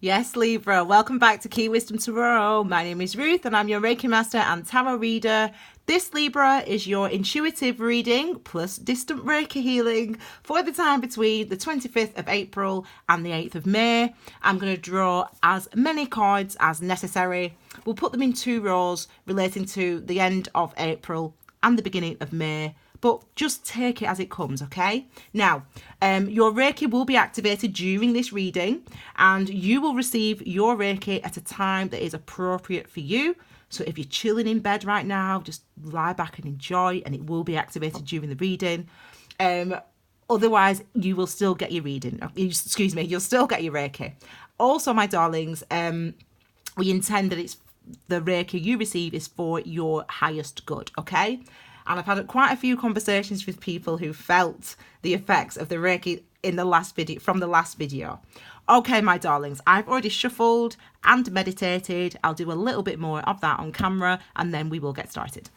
Yes, Libra, welcome back to Key Wisdom Tarot. My name is Ruth and I'm your Reiki Master and Tarot Reader. This, Libra, is your intuitive reading plus distant Reiki healing for the time between the 25th of April and the 8th of May. I'm going to draw as many cards as necessary. We'll put them in two rows relating to the end of April and the beginning of May. But just take it as it comes, okay? Now, your Reiki will be activated during this reading and you will receive your Reiki at a time that is appropriate for you. So if you're chilling in bed right now, just lie back and enjoy, and it will be activated during the reading. Otherwise, you will still get your reading. Excuse me, you'll still get your Reiki. Also, my darlings, we intend that it's the Reiki you receive is for your highest good, okay? And I've had quite a few conversations with people who felt the effects of the Reiki in the last video, from the last video. Okay, my darlings, I've already shuffled and meditated. I'll do a little bit more of that on camera and then we will get started.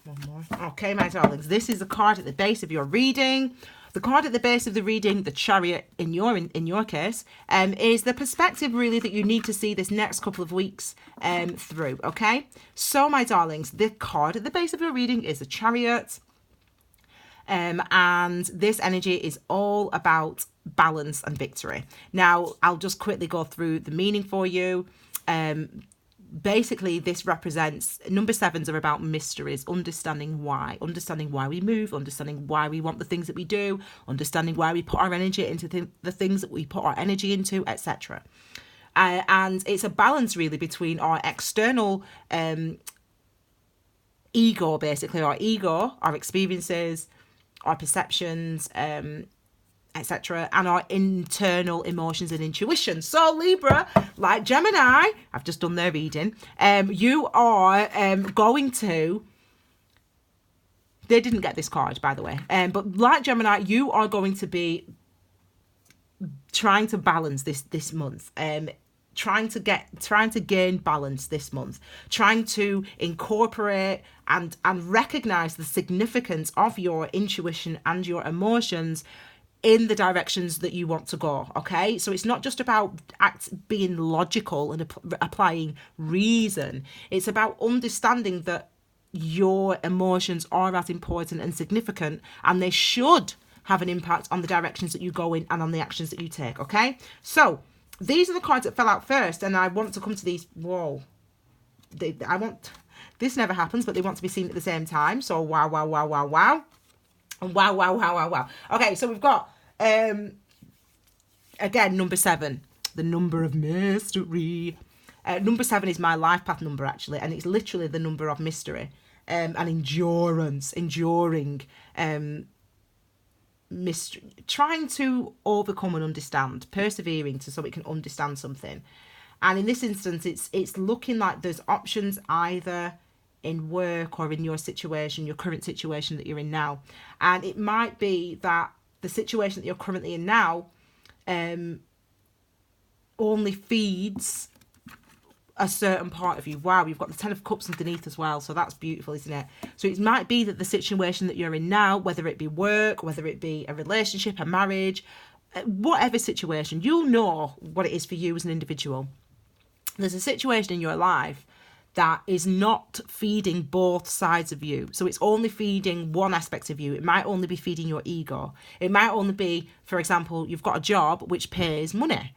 One more. Okay, my darlings, this is the card at the base of your reading. The card at the base of the reading, the Chariot in your case, is the perspective really that you need to see this next couple of weeks through, okay? So, my darlings, the card at the base of your reading is the Chariot. And this energy is all about balance and victory. Now, I'll just quickly go through the meaning for you. Basically, this represents, number sevens are about mysteries, understanding why we move, understanding why we want the things that we do, understanding why we put our energy into the things that we put our energy into, etc. And it's a balance really between our external ego, basically our ego, our experiences, our perceptions, etc., and our internal emotions and intuition. So Libra, like Gemini, I've just done their reading, you are going to, they didn't get this card, by the way, but like Gemini, you are going to be trying to balance this month, trying to gain balance this month, trying to incorporate and recognize the significance of your intuition and your emotions in the directions that you want to go, okay? So it's not just about being logical and applying reason. It's about understanding that your emotions are as important and significant, and they should have an impact on the directions that you go in and on the actions that you take, okay? So these are the cards that fell out first, and I want to come to these. Whoa. This never happens, but they want to be seen at the same time. So wow, wow, wow, wow, wow. Wow, wow, wow, wow, wow. Okay, so we've got, again, number 7, the number of mystery. Number 7 is my life path number, actually, and it's literally the number of mystery and endurance, enduring, mystery, trying to overcome and understand, persevering so it can understand something. And in this instance, it's looking like there's options either in work or in your situation, your current situation that you're in now. And it might be that the situation that you're currently in now only feeds a certain part of you. Wow, you've got the 10 of Cups underneath as well, so that's beautiful, isn't it? So it might be that the situation that you're in now, whether it be work, whether it be a relationship, a marriage, whatever situation, you'll know what it is for you as an individual. There's a situation in your life that is not feeding both sides of you. So it's only feeding one aspect of you. It might only be feeding your ego. It might only be, for example, you've got a job which pays money,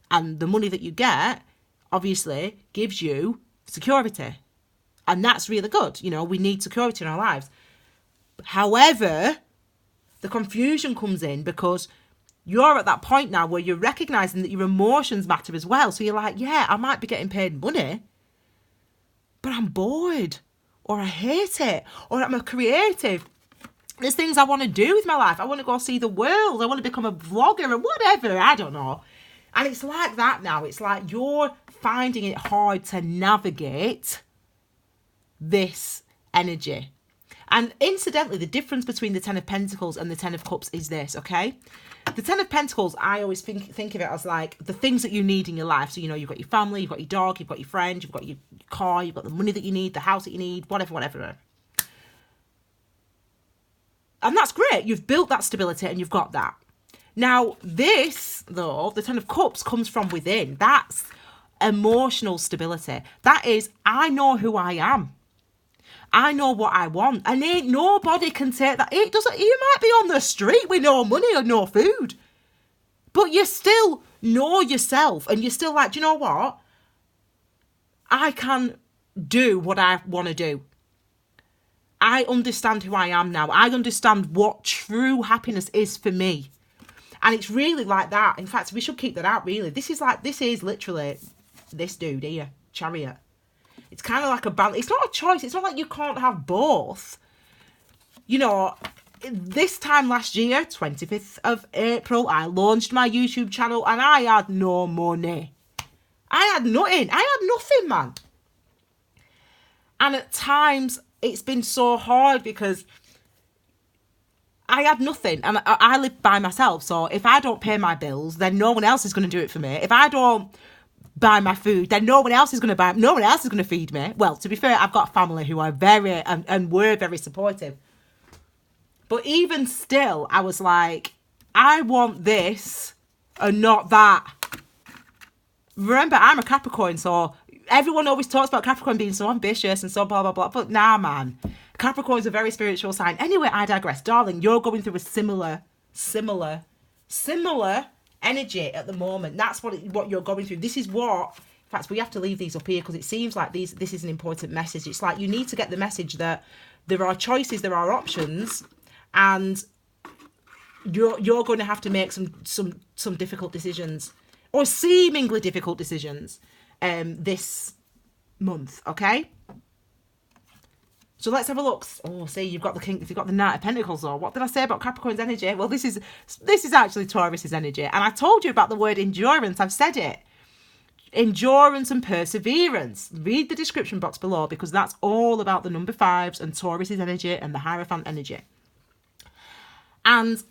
and the money that you get obviously gives you security. And that's really good. You know, we need security in our lives. However, the confusion comes in because you're at that point now where you're recognizing that your emotions matter as well. So you're like, yeah, I might be getting paid money, but I'm bored, or I hate it, or I'm a creative. There's things I want to do with my life. I want to go see the world. I want to become a vlogger or whatever. I don't know. And it's like that now. It's like you're finding it hard to navigate this energy. And incidentally, the difference between the Ten of Pentacles and the Ten of Cups is this, okay? The Ten of Pentacles, I always think of it as like the things that you need in your life. So, you know, you've got your family, you've got your dog, you've got your friend, you've got your car, you've got the money that you need, the house that you need, whatever. And that's great. You've built that stability and you've got that. Now, this, though, the Ten of Cups comes from within. That's emotional stability. That is, I know who I am. I know what I want. And ain't nobody can take that. It doesn't. You might be on the street with no money or no food, but you still know yourself and you're still like, do you know what? I can do what I want to do. I understand who I am now. I understand what true happiness is for me. And it's really like that. In fact, we should keep that out, really. This is literally this dude here, Chariot. It's kind of like a balance. It's not a choice. It's not like you can't have both. You know, this time last year, 25th of April, I launched my YouTube channel and I had no money. I had nothing. I had nothing, man. And at times, it's been so hard because I had nothing and I live by myself. So if I don't pay my bills, then no one else is going to do it for me. If I don't buy my food, then no one else is going to feed me. Well, to be fair, I've got family who are very and were very supportive. But even still, I was like, I want this and not that. Remember, I'm a Capricorn, so everyone always talks about Capricorn being so ambitious and so blah, blah, blah. But nah, man. Capricorn is a very spiritual sign. Anyway, I digress. Darling, you're going through a similar energy at the moment. That's what you're going through. This is what... In fact, we have to leave these up here because it seems like this is an important message. It's like you need to get the message that there are choices, there are options, and you're going to have to make some difficult decisions, or seemingly difficult decisions, this month, okay? So let's have a look. Oh, see, you've got the Knight of Pentacles. Or what did I say about Capricorn's energy? Well, this is actually Taurus's energy, and I told you about the word endurance. I've said it. Endurance and perseverance. Read the description box below because that's all about the number 5s and Taurus's energy and the Hierophant energy. And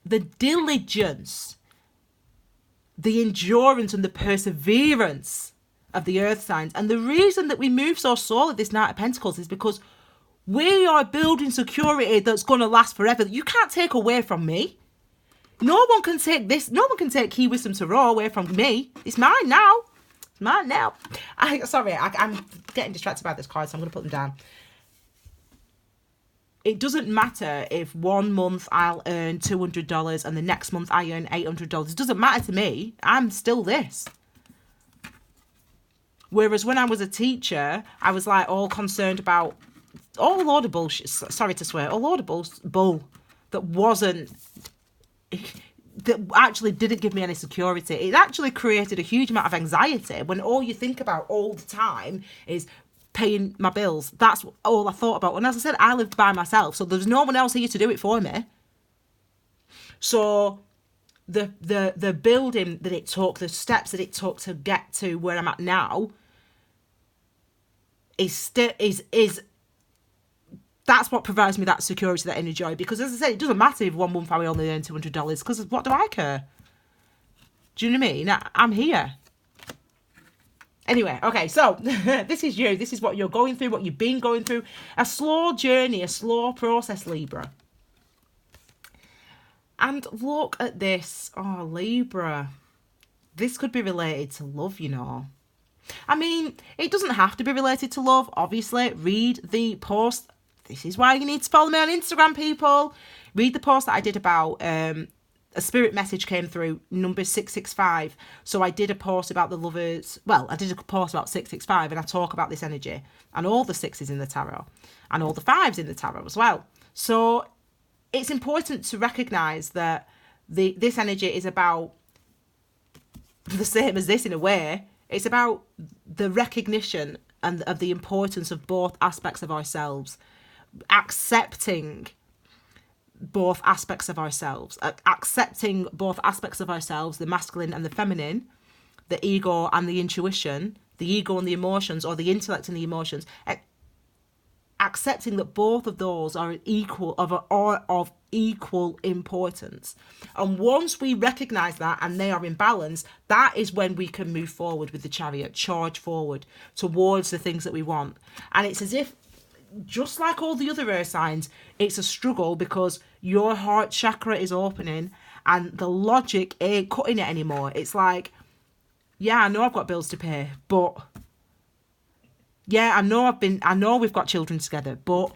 the diligence, the endurance and the perseverance of the earth signs. And the reason that we move so slowly, this Knight of Pentacles, is because we are building security that's going to last forever. You can't take away from me. No one can take this. No one can take Key Wisdom Tarot away from me. It's mine now. It's mine now. I'm getting distracted by this card, so I'm going to put them down. It doesn't matter if 1 month I'll earn $200 and the next month I earn $800. It doesn't matter to me. I'm still this. Whereas when I was a teacher, I was like all concerned about all a load of bullshit. Sorry to swear. A load of bull that wasn't... that actually didn't give me any security. It actually created a huge amount of anxiety when all you think about all the time is paying my bills. That's all I thought about. And as I said, I lived by myself, so there's no one else here to do it for me. So the building that it took, the steps that it took to get to where I'm at now is that's what provides me that security, that inner joy. Because as I said, it doesn't matter if 1 month I only earn $200, because what do I care? Do you know what I mean? I'm here. Anyway, okay, so this is you. This is what you're going through, what you've been going through. A slow journey, a slow process, Libra. And look at this. Oh, Libra. This could be related to love, you know. I mean, it doesn't have to be related to love. Obviously, read the post. This is why you need to follow me on Instagram, people. Read the post that I did about a spirit message came through, number 665. So I did a post about the lovers. Well, I did a post about 665 and I talk about this energy and all the 6s in the tarot and all the 5s in the tarot as well. So it's important to recognise that This energy is about the same as this in a way. It's about the recognition and of the importance of both aspects of ourselves, accepting both aspects of ourselves, the masculine and the feminine, the ego and the intuition, the ego and the emotions, or the intellect and the emotions, accepting that both of those are of equal importance. And once we recognize that and they are in balance, that is when we can move forward with the Chariot, charge forward towards the things that we want. And it's as if, just like all the other earth signs, it's a struggle because your heart chakra is opening and the logic ain't cutting it anymore. It's like, yeah, I know I've got bills to pay, but yeah, I know we've got children together, but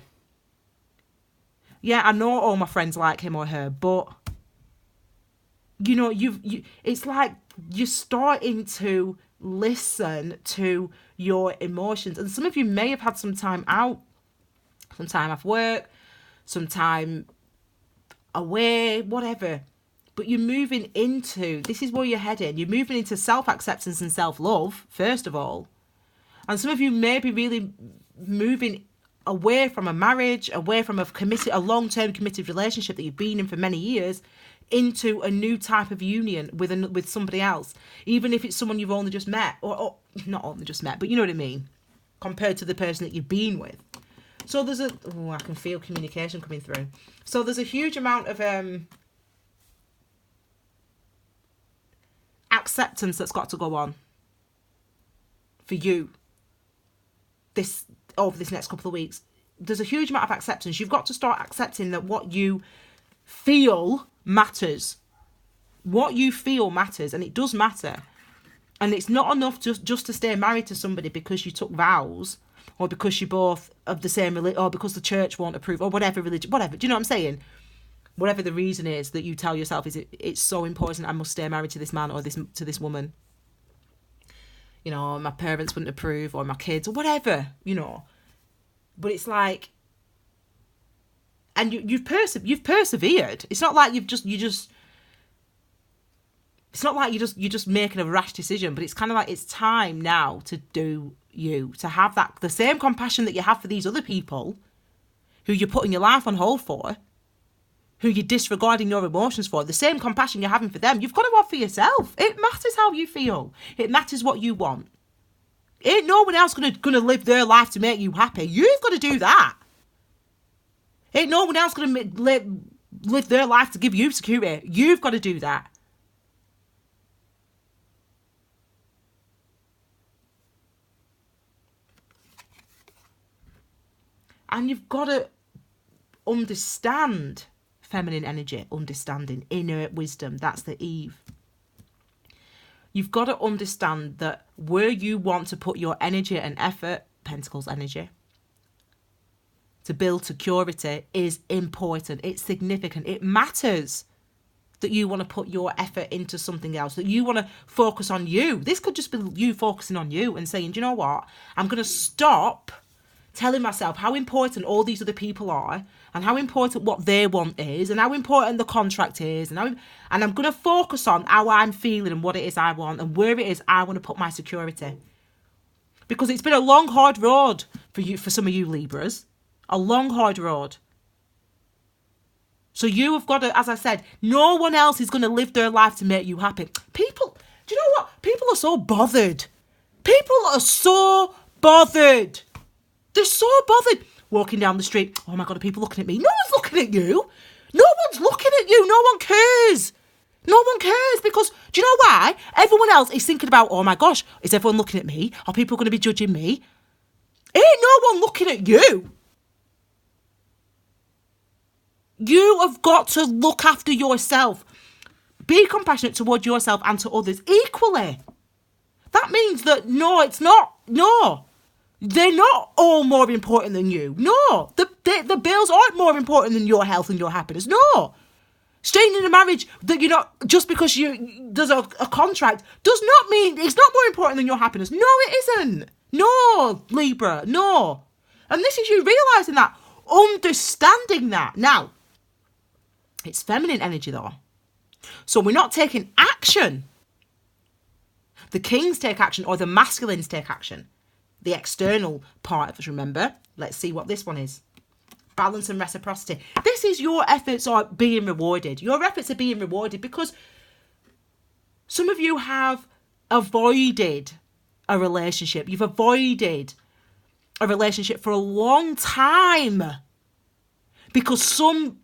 yeah, I know all my friends like him or her, but you know, it's like you're starting to listen to your emotions. And some of you may have had some time out, some time off work, some time away, whatever. But you're moving into, this is where you're heading. You're moving into self-acceptance and self-love, first of all. And some of you may be really moving away from a marriage, away from a long-term committed relationship that you've been in for many years, into a new type of union with somebody else. Even if it's someone you've only just met, or not only just met, but you know what I mean, compared to the person that you've been with. So there's I can feel communication coming through. So there's a huge amount of acceptance that's got to go on for you over this next couple of weeks. There's a huge amount of acceptance. You've got to start accepting that what you feel matters. What you feel matters, and it does matter. And it's not enough just to stay married to somebody because you took vows, or because you both of the same religion, or because the church won't approve, or whatever religion, whatever. Do you know what I'm saying? Whatever the reason is that you tell yourself it's so important, I must stay married to this man or to this woman. You know, my parents wouldn't approve, or my kids, or whatever, you know. But it's like, and you've persevered. It's not like you're just making a rash decision, but it's kind of like it's time now to do you, to have the same compassion that you have for these other people who you're putting your life on hold for, who you're disregarding your emotions for, the same compassion you're having for them, you've got to have for yourself. It matters how you feel. It matters what you want. Ain't no one else gonna live their life to make you happy. You've got to do that. Ain't no one else gonna live their life to give you security. You've got to do that. And you've got to understand feminine energy, understanding, inner wisdom. That's the Eve. You've got to understand that where you want to put your energy and effort, Pentacles energy, to build security is important. It's significant. It matters that you want to put your effort into something else, that you want to focus on you. This could just be you focusing on you and saying, do you know what? I'm going to stop telling myself how important all these other people are, and how important what they want is, and how important the contract is, and I'm going to focus on how I'm feeling and what it is I want and where it is I want to put my security. Because it's been a long, hard road for some of you Libras. A long, hard road. So you have got to, as I said, no one else is going to live their life to make you happy. People, do you know what? People are so bothered. People are so bothered. They're so bothered. Walking down the street, oh my God, are people looking at me? No one's looking at you. No one's looking at you. No one cares. No one cares, because do you know why? Everyone else is thinking about, oh my gosh, is everyone looking at me? Are people going to be judging me? Ain't no one looking at you. You have got to look after yourself. Be compassionate towards yourself and to others equally. That means that no, it's not. No. They're not all more important than you. No. The bills aren't more important than your health and your happiness. No. Staying in a marriage that you're not, just because there's a contract, does not mean it's not more important than your happiness. No, it isn't. No, Libra, no. And this is you realising that, understanding that. Now, it's feminine energy though. So we're not taking action. The kings take action, or the masculines take action. The external part of us, remember? Let's see what this one is. Balance and reciprocity. This is your efforts are being rewarded. Your efforts are being rewarded because some of you have avoided a relationship. You've avoided a relationship for a long time because some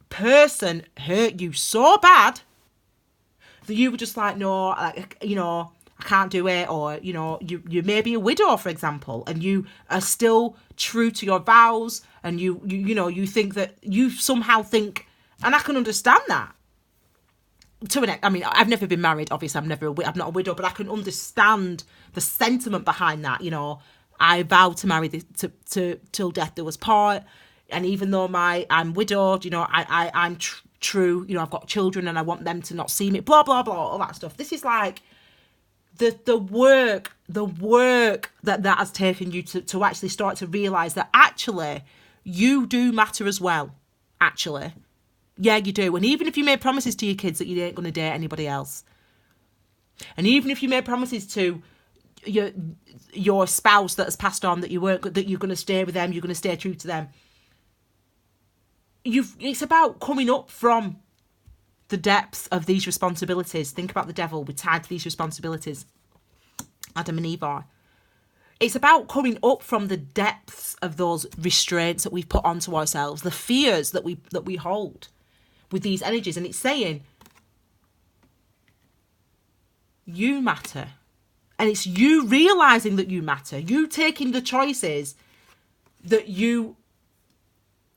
person hurt you so bad that you were just like, no, like, you know, I can't do it. Or, you know, you may be a widow, for example, and you are still true to your vows, and you know, you think that you somehow think, and I can understand that. I mean, I've never been married, obviously. I'm not a widow, but I can understand the sentiment behind that. You know, I vowed to marry till death do us part, and even though I'm widowed, you know, I'm true. You know, I've got children, and I want them to not see me. Blah blah blah, all that stuff. This is like the work that has taken you to actually start to realize that actually you do matter as well. Actually. Yeah, you do. And even if you made promises to your kids that you ain't going to date anybody else, and even if you made promises to your spouse that has passed on that you're going to stay with them, you're going to stay true to them, it's about coming up from the depths of these responsibilities. Think about the devil. We're tied to these responsibilities. Adam and Eve are. It's about coming up from the depths of those restraints that we've put onto ourselves, the fears that we hold with these energies. And it's saying, you matter. And it's you realizing that you matter. You taking the choices that you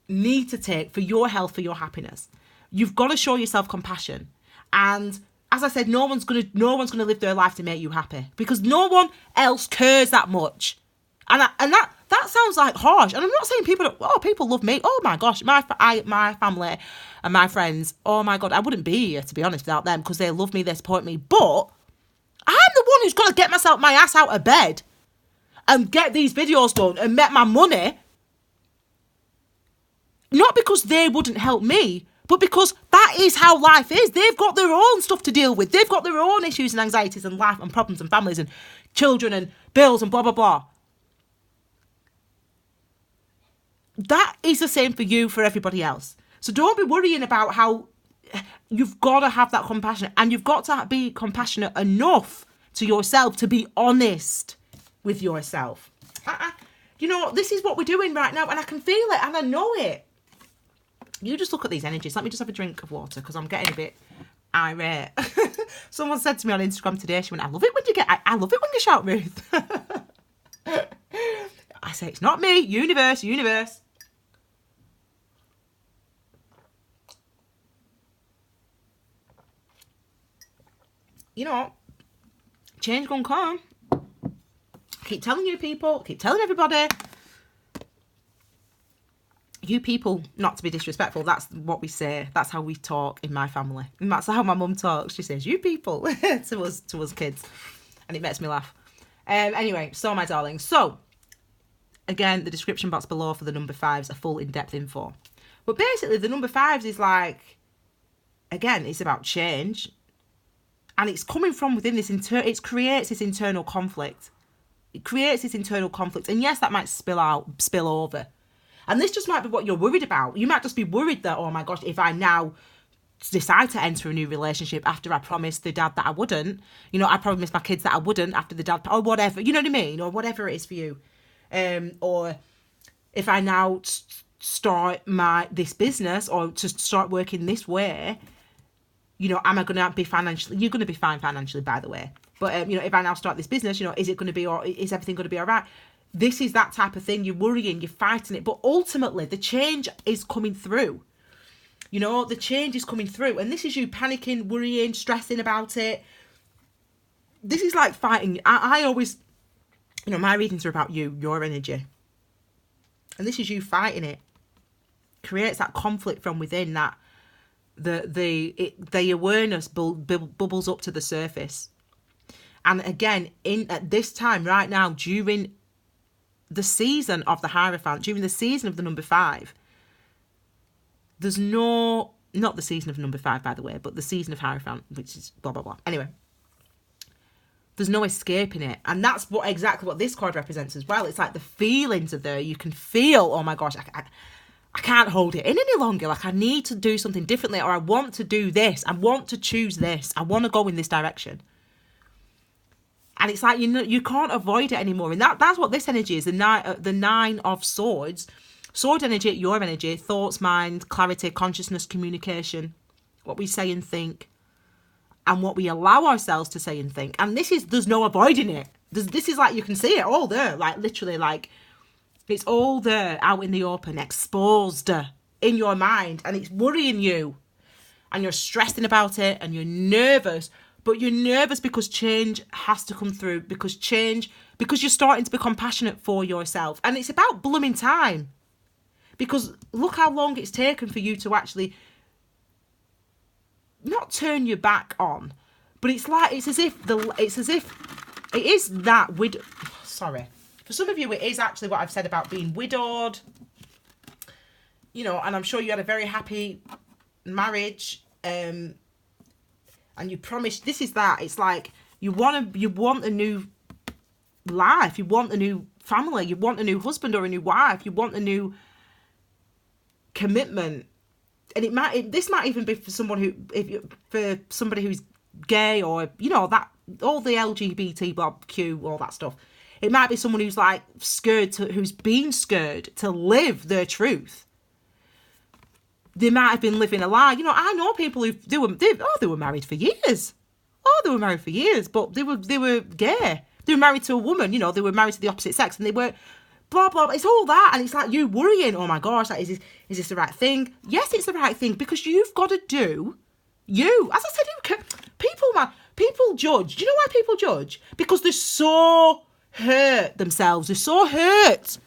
need to take for your health, for your happiness. You've got to show yourself compassion. And as I said, no one's gonna live their life to make you happy, because no one else cares that much. And that sounds like harsh. And I'm not saying people love me. Oh my gosh, my family and my friends. Oh my God, I wouldn't be here, to be honest, without them, because they love me, they support me. But I'm the one who's got to get my ass out of bed and get these videos done and make my money. Not because they wouldn't help me, but because that is how life is. They've got their own stuff to deal with. They've got their own issues and anxieties and life and problems and families and children and bills and blah, blah, blah. That is the same for you, for everybody else. So don't be worrying about how you've got to have that compassion, and you've got to be compassionate enough to yourself to be honest with yourself. You know, this is what we're doing right now, and I can feel it and I know it. You just look at these energies. Let me just have a drink of water because I'm getting a bit irate. Someone said to me on Instagram today, she went, I love it when you shout, Ruth. I say, it's not me, universe. You know, change gonna come. Keep telling you people, keep telling everybody. You people, not to be disrespectful, that's what we say. That's how we talk in my family. And that's how my mum talks. She says, you people, to us kids. And it makes me laugh. Anyway, so my darlings. So, again, the description box below for the number 5s are full in-depth info. But basically, the number 5s is like, again, it's about change. And it's coming from within this, it creates this internal conflict. It creates this internal conflict. And yes, that might spill over. And this just might be what you're worried about. You might just be worried that, oh my gosh, if I now decide to enter a new relationship after I promised the dad that I wouldn't, you know, I promised my kids that I wouldn't after the dad, or whatever, you know what I mean? Or whatever it is for you. Or if I now start this business or to start working this way, you know, am I going to be financially, you're going to be fine financially, by the way. But, you know, if I now start this business, you know, is everything going to be all right? This is that type of thing. You're worrying, you're fighting it. But ultimately, the change is coming through. You know, the change is coming through. And this is you panicking, worrying, stressing about it. This is like fighting. I always, you know, my readings are about you, your energy. And this is you fighting it. Creates that conflict from within, that the awareness bubbles up to the surface. And again, at this time right now, during the season of the Hierophant, during the season of the number 5, there's no Not the season of number 5, by the way, but the season of Hierophant, which is blah, blah, blah. Anyway, there's no escaping it. And that's exactly what this card represents as well. It's like the feelings are there. You can feel, oh my gosh, I can't hold it in any longer. Like, I need to do something differently, or I want to do this. I want to choose this. I want to go in this direction. And it's like, you can't avoid it anymore. And that's what this energy is, the Nine of Swords. Sword energy, your energy, thoughts, mind, clarity, consciousness, communication, what we say and think, and what we allow ourselves to say and think. And there's no avoiding it. This is like, you can see it all there, like literally, like it's all there out in the open, exposed in your mind, and it's worrying you, and you're stressing about it, and you're nervous. But you're nervous because change has to come through, because you're starting to be compassionate for yourself. And it's about blooming time. Because look how long it's taken for you to actually not turn your back on, but it's as if it is that sorry. For some of you, it is actually what I've said about being widowed, you know, and I'm sure you had a very happy marriage, and you promised, this is that. It's like you want a new life, you want a new family, you want a new husband or a new wife, you want a new commitment. And this might even be for someone for somebody who's gay, or you know, that all the LGBTQ, all that stuff. It might be someone who's like who's been scared to live their truth. They might have been living a lie. You know, I know people who they were married for years. But they were gay. They were married to a woman. You know, they were married to the opposite sex, and they were. Blah, blah, blah. It's all that. And it's like you worrying, oh my gosh, like, is this the right thing? Yes, it's the right thing, because you've got to do you. As I said, people judge. Do you know why people judge? Because they're so hurt themselves. They're so hurt.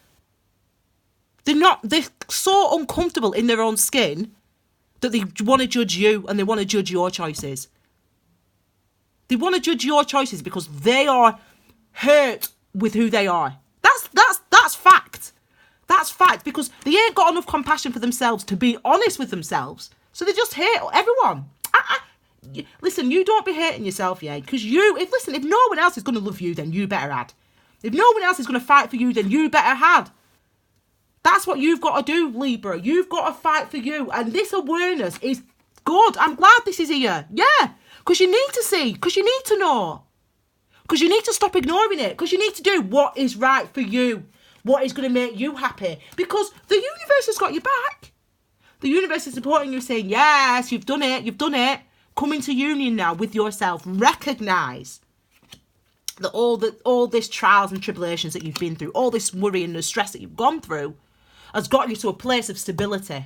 They're so uncomfortable in their own skin that they want to judge you, and they want to judge your choices. They want to judge your choices because they are hurt with who they are. That's fact. That's fact, because they ain't got enough compassion for themselves to be honest with themselves. So they just hate everyone. Listen, you don't be hating yourself, yeah, because if no one else is going to love you, then you better had. If no one else is going to fight for you, then you better had. That's what you've got to do, Libra. You've got to fight for you. And this awareness is good. I'm glad this is here. Yeah, because you need to see, because you need to know. Because you need to stop ignoring it. Because you need to do what is right for you. What is going to make you happy. Because the universe has got your back. The universe is supporting you, saying, yes, you've done it. You've done it. Come into union now with yourself. Recognise that all this trials and tribulations that you've been through, all this worry and the stress that you've gone through, has got you to a place of stability.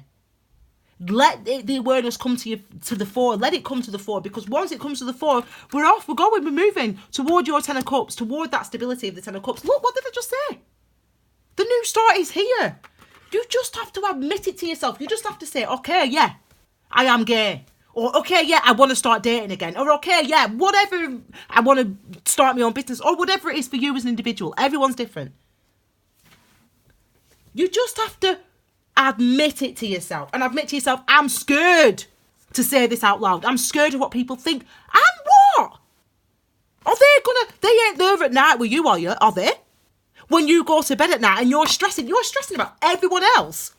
Let the awareness come to the fore. Let it come to the fore, because once it comes to the fore, we're off, we're going, we're moving toward your Ten of Cups, toward that stability of the Ten of Cups. Look, what did I just say? The new start is here. You just have to admit it to yourself. You just have to say, okay, yeah, I am gay. Or, okay, yeah, I want to start dating again. Or, okay, yeah, whatever, I want to start my own business. Or whatever it is for you as an individual. Everyone's different. You just have to admit it to yourself. And admit to yourself, I'm scared to say this out loud. I'm scared of what people think. And what? They ain't there at night with you, are you? Are they? When you go to bed at night and you're stressing about everyone else.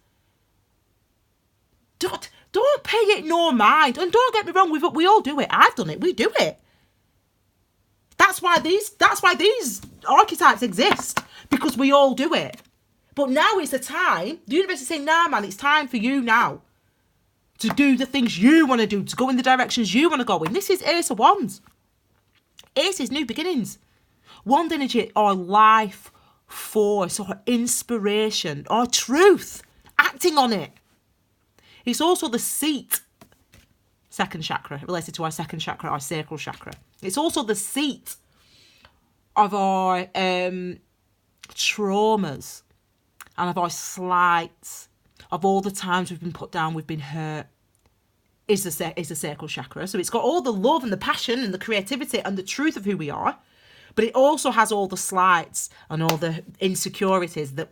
Don't pay it no mind. And don't get me wrong, we all do it. I've done it. We do it. That's why these archetypes exist, because we all do it. But now is the time. The universe is saying, nah, man, it's time for you now to do the things you want to do, to go in the directions you want to go in. This is Ace of Wands. Ace is new beginnings. Wand energy, our life force, our inspiration, our truth, acting on it. It's also the seat, second chakra, related to our second chakra, our sacral chakra. It's also the seat of our traumas and of our slights, of all the times we've been put down, we've been hurt, is the sacral chakra. So it's got all the love and the passion and the creativity and the truth of who we are, but it also has all the slights and all the insecurities that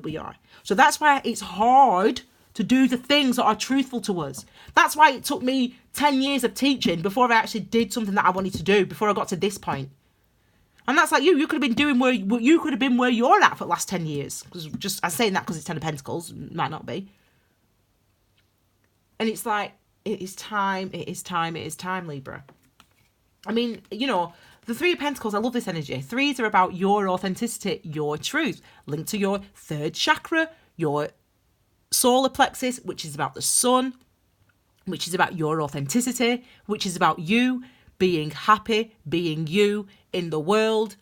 we are. So that's why it's hard to do the things that are truthful to us. That's why it took me 10 years of teaching before I actually did something that I wanted to do, before I got to this point. And that's like you could have been doing where you could have been where you're at for the last 10 years. Because I'm saying that because it's 10 of Pentacles, might not be. And it's like, it is time, Libra. I mean, you know, the Three of Pentacles, I love this energy. Threes are about your authenticity, your truth, linked to your third chakra, your solar plexus, which is about the sun, which is about your authenticity, which is about you being happy, being you in the world.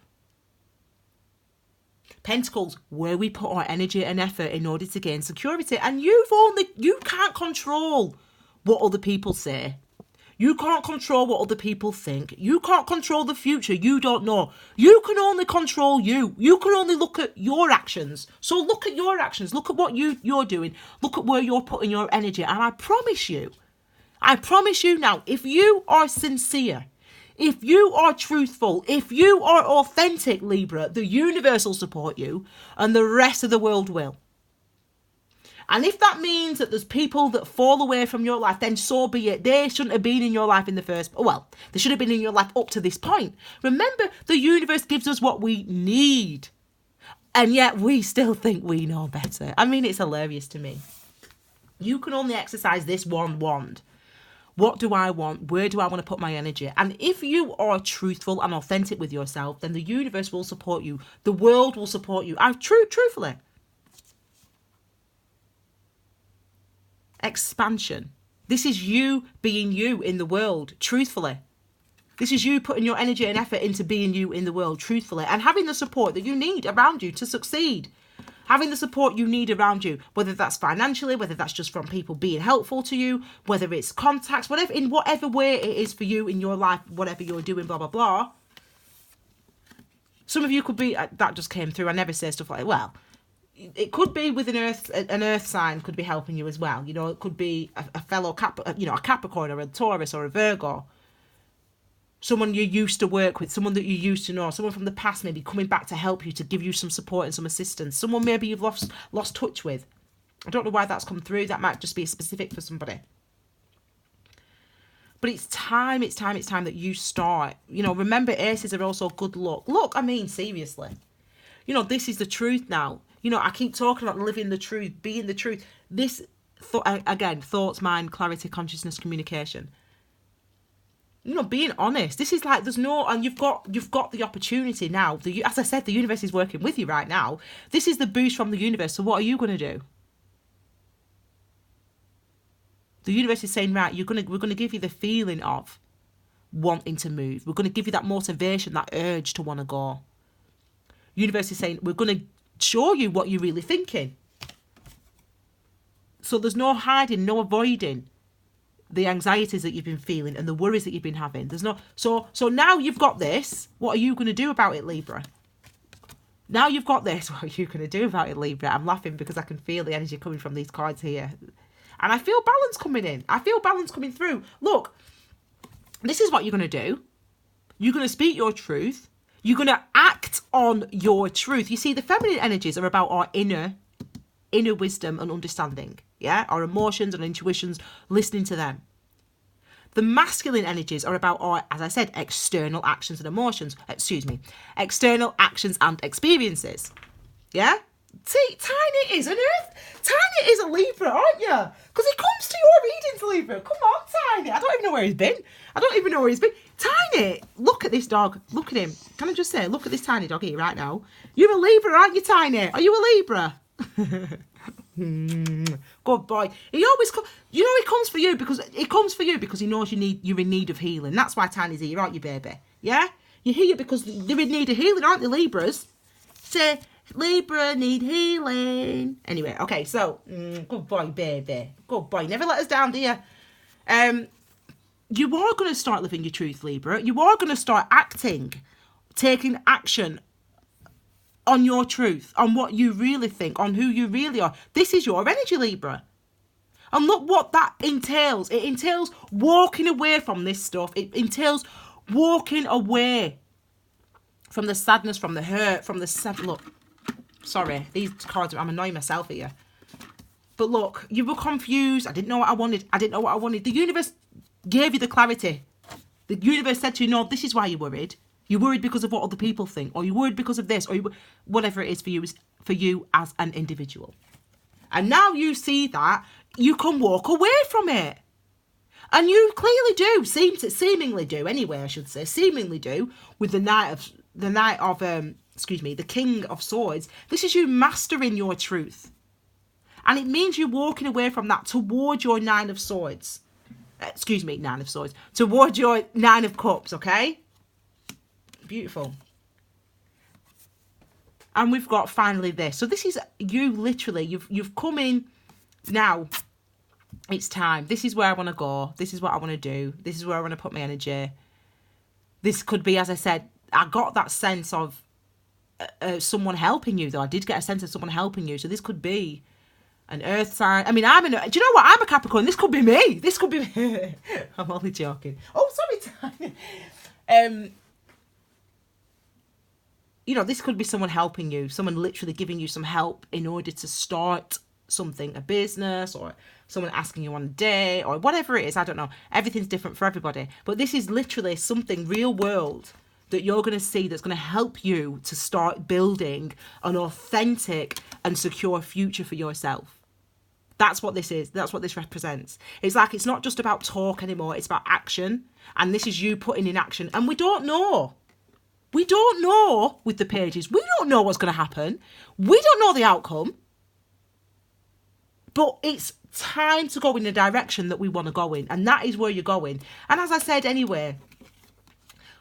Pentacles, where we put our energy and effort in order to gain security. And you can't control what other people say. You can't control what other people think. You can't control the future. You don't know. You can only control you. You can only look at your actions. So look at your actions. Look at what you're doing. Look at where you're putting your energy. And I promise you now, if you are sincere, if you are truthful, if you are authentic, Libra, the universe will support you and the rest of the world will. And if that means that there's people that fall away from your life, then so be it. They shouldn't have been in your life in the first... Well, they should have been in your life up to this point. Remember, the universe gives us what we need. And yet we still think we know better. I mean, it's hilarious to me. You can only exercise this one wand. What do I want? Where do I want to put my energy? And if you are truthful and authentic with yourself, then the universe will support you. The world will support you. Truthfully. Expansion. This is you being you in the world, truthfully. This is you putting your energy and effort into being you in the world, truthfully, and having the support that you need around you to succeed. Having the support you need around you, whether that's financially, whether that's just from people being helpful to you, whether it's contacts, whatever, in whatever way it is for you in your life, whatever you're doing, blah, blah, blah. Some of you could be, that just came through, I never say stuff like, well, it could be with an earth sign could be helping you as well. You know, it could be a fellow a Capricorn or a Taurus or a Virgo. Someone you used to work with, someone that you used to know, someone from the past maybe coming back to help you, to give you some support and some assistance. Someone maybe you've lost touch with. I don't know why that's come through. That might just be specific for somebody. But it's time that you start. You know, remember, aces are also good luck. Look, I mean, seriously. You know, this is the truth now. You know, I keep talking about living the truth, being the truth. This, again, thoughts, mind, clarity, consciousness, communication. You know, being honest. This is like, there's no, and you've got the opportunity now. As I said, the universe is working with you right now. This is the boost from the universe. So what are you going to do? The universe is saying, right, we're going to give you the feeling of wanting to move. We're going to give you that motivation, that urge to want to go. Universe is saying, we're going to show you what you're really thinking. So there's no hiding, no avoiding the anxieties that you've been feeling and the worries that you've been having. There's no, so now you've got this. What are you going to do about it, Libra? Now you've got this. What are you going to do about it, Libra? I'm laughing because I can feel the energy coming from these cards here. And I feel balance coming in. I feel balance coming through. Look, this is what you're going to do. You're going to speak your truth. You're going to act on your truth. You see, the feminine energies are about our inner wisdom and understanding. Yeah, our emotions and intuitions, listening to them. The masculine energies are about our, as I said, external actions and emotions. External actions and experiences. Yeah? See, Tiny is an Earth. Tiny is a Libra, aren't you? Because he comes to your readings, Libra. Come on, Tiny. I don't even know where he's been. Tiny, look at this dog. Look at him. Can I just say, look at this tiny dog here right now. You're a Libra, aren't you, Tiny? Are you a Libra? Good boy. He always comes. You know, he comes for you because he knows you're in need of healing. That's why Tiny's here, aren't you, baby? Yeah? You're here because they're in need of healing, aren't they, Libras? Say, Libra need healing. Anyway, okay, so good boy, baby. Good boy. Never let us down, do you? You are going to start living your truth, Libra. You are going to start acting, taking action on your truth, on what you really think, on who you really are. This is your energy, Libra. And look what that entails. It entails walking away from this stuff. It entails walking away from the sadness, from the hurt, from the... Look, sorry, these cards, I'm annoying myself here. But look, you were confused. I didn't know what I wanted. I didn't know what I wanted. The universe gave you the clarity. The universe said to you, no, this is why you're worried. You're worried because of what other people think, or you're worried because of this, or whatever it is for you as an individual. And now you see that, you can walk away from it. And you clearly do, seemingly do, anyway, I should say, seemingly do, with the King of Swords. This is you mastering your truth. And it means you walking away from that toward your Nine of Swords. Nine of Swords. Toward your Nine of Cups, okay? Beautiful. And we've got finally this. So this is you literally, you've come in now. It's time. This is where I want to go. This is what I want to do. This is where I want to put my energy. This could be, as I said, I got that sense of someone helping you, though. I did get a sense of someone helping you. So this could be an earth sign. I mean, do you know what? I'm a Capricorn. This could be me. This could be me. I'm only joking. Oh, sorry. You know, this could be someone helping you. Someone literally giving you some help in order to start something, a business, or someone asking you on a date, or whatever it is. I don't know. Everything's different for everybody. But this is literally something real world that you're going to see that's going to help you to start building an authentic and secure future for yourself. That's what this is. That's what this represents. It's like, it's not just about talk anymore. It's about action. And this is you putting in action. And we don't know. We don't know with the pages. We don't know what's going to happen. We don't know the outcome. But it's time to go in the direction that we want to go in. And that is where you're going. And as I said anyway,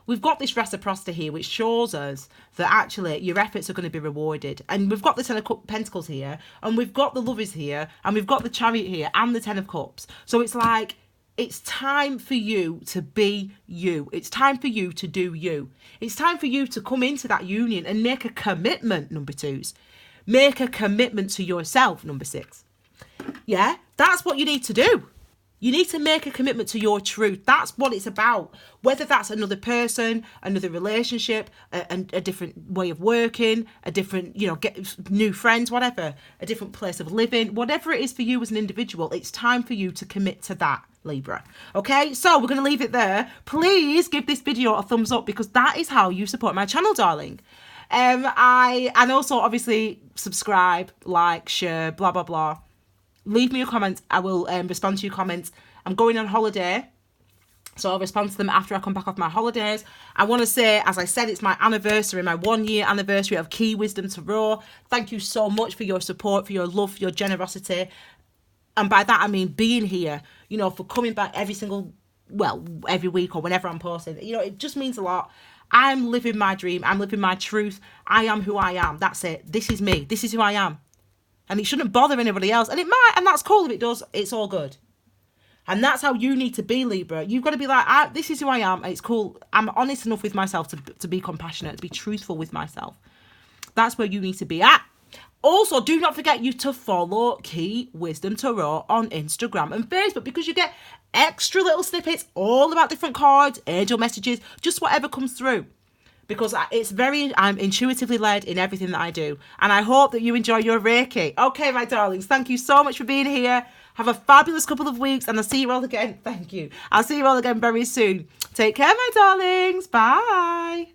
we've got this reciprocity here, which shows us that actually your efforts are going to be rewarded. And we've got the Ten of Pentacles here, and we've got the Lovers here, and we've got the Chariot here, and the Ten of Cups. So it's like, it's time for you to be you. It's time for you to do you. It's time for you to come into that union and make a commitment, number 2s. Make a commitment to yourself, number 6. Yeah, that's what you need to do. You need to make a commitment to your truth. That's what it's about. Whether that's another person, another relationship, a different way of working, a different, get new friends, whatever, a different place of living, whatever it is for you as an individual, it's time for you to commit to that, Libra. Okay, so we're going to leave it there. Please give this video a thumbs up, because that is how you support my channel, darling. And also obviously subscribe, like, share, blah, blah, blah. Leave me your comments. I will respond to your comments. I'm going on holiday, so I'll respond to them after I come back off my holidays. I want to say, as I said, it's my anniversary, my 1-year anniversary of Key Wisdom Tarot. Thank you so much for your support, for your love, for your generosity. And by that, I mean being here, for coming back every week or whenever I'm posting. It just means a lot. I'm living my dream. I'm living my truth. I am who I am. That's it. This is me. This is who I am. And it shouldn't bother anybody else. And it might, and that's cool if it does. It's all good. And that's how you need to be, Libra. You've got to be like, this is who I am. And it's cool. I'm honest enough with myself to be compassionate, to be truthful with myself. That's where you need to be at. Also, do not forget you to follow Key Wisdom Tarot on Instagram and Facebook, because you get extra little snippets all about different cards, angel messages, just whatever comes through. Because I'm intuitively led in everything that I do. And I hope that you enjoy your Reiki. Okay, my darlings, thank you so much for being here. Have a fabulous couple of weeks, and I'll see you all again. Thank you. I'll see you all again very soon. Take care, my darlings. Bye.